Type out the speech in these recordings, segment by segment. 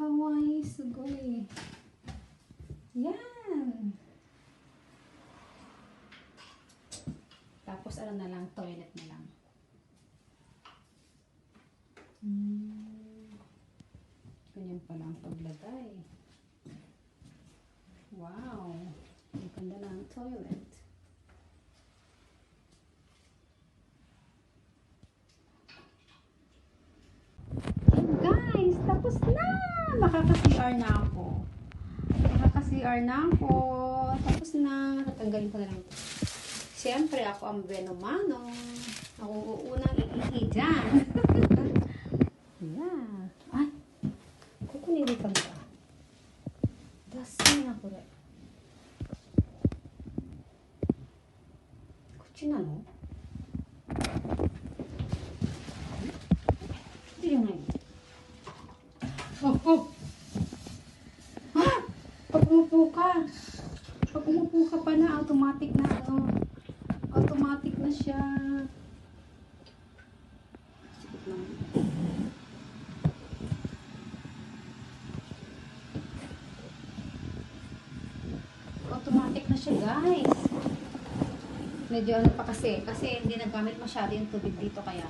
Kawaii, sugoi. Yan. Tapos ano na lang, toilet na lang. Ganyan pala ang paglagay. Wow. Ang ganda na ang toilet. Guys, tapos na! Makaka-CR na ako. Makaka-CR na ako. Tapos na. Natanggalin ko na lang ito. Siyempre, ako ang benomano. Ako unang iihi dyan. Yeah. Ay! Kukunilitan ka. Dasin ako rin. Kutsina, no? Hindi yun ngayon. Oh, oh! Ha! Pag umupo ka pa na, automatic na, ano, automatic na siya. Automatic na siya, guys. Medyo ano pa kasi hindi nagamit masyado yung tubig dito, kaya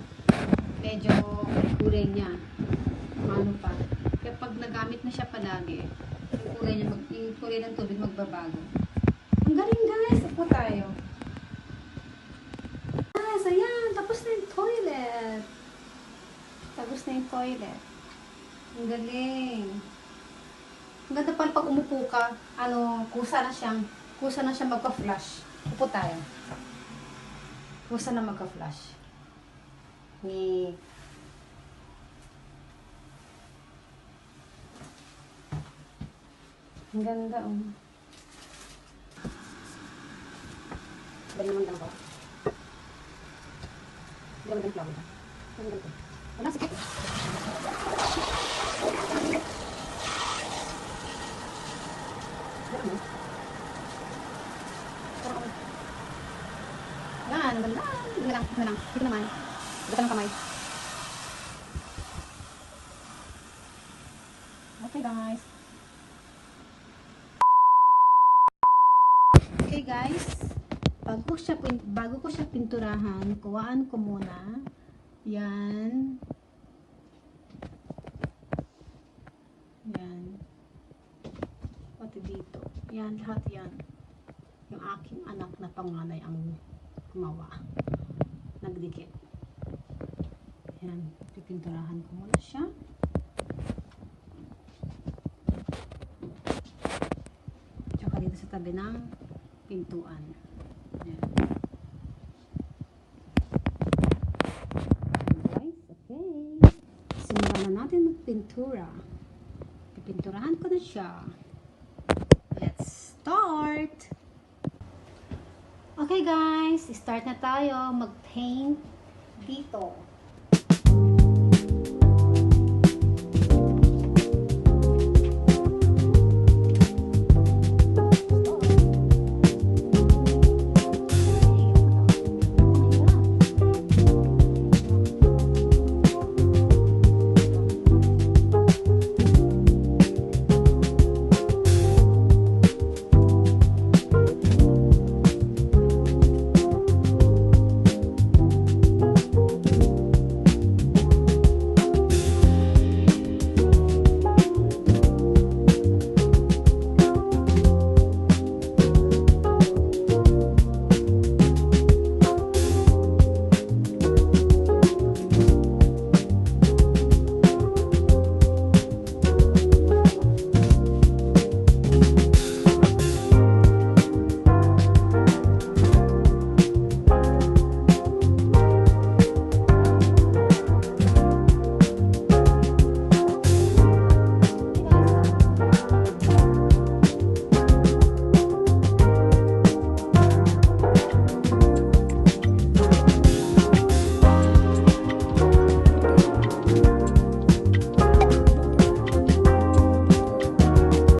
medyo kulay niya. Ano pa. Kaya pag nagamit na siya palagi, yung kulay ng tubig magbabago. Ang galing, guys. Upo tayo. Guys, ayan. Tapos na yung toilet. Tapos na yung toilet. Ang galing. Ang ganda pala pag umupo ka, ano, kusa na siyang magpa-flush. Upo tayo. Kusa na magpa-flush. Ang ganda, oh. Dali naman lang ako. Dali naman lang ako. Wala, sakit. Yan, ang ganda. Ito na lang. Ito naman. Ito ng kamay. Okay, guys. Okay, guys. Bago ko siya pinturahan, kuhaan ko muna. Yan. Yan. Pati dito. Yan, lahat yan. Yung aking anak na panganay ang gumawa. Nagdikit. Yan. Pipinturahan ko muna siya. Tsaka dito sa tabi ng pintuan. Yan. Guys, okay. Simulan na natin magpintura. Pipinturahan ko na siya. Let's start! Okay guys, start na tayo mag-paint dito.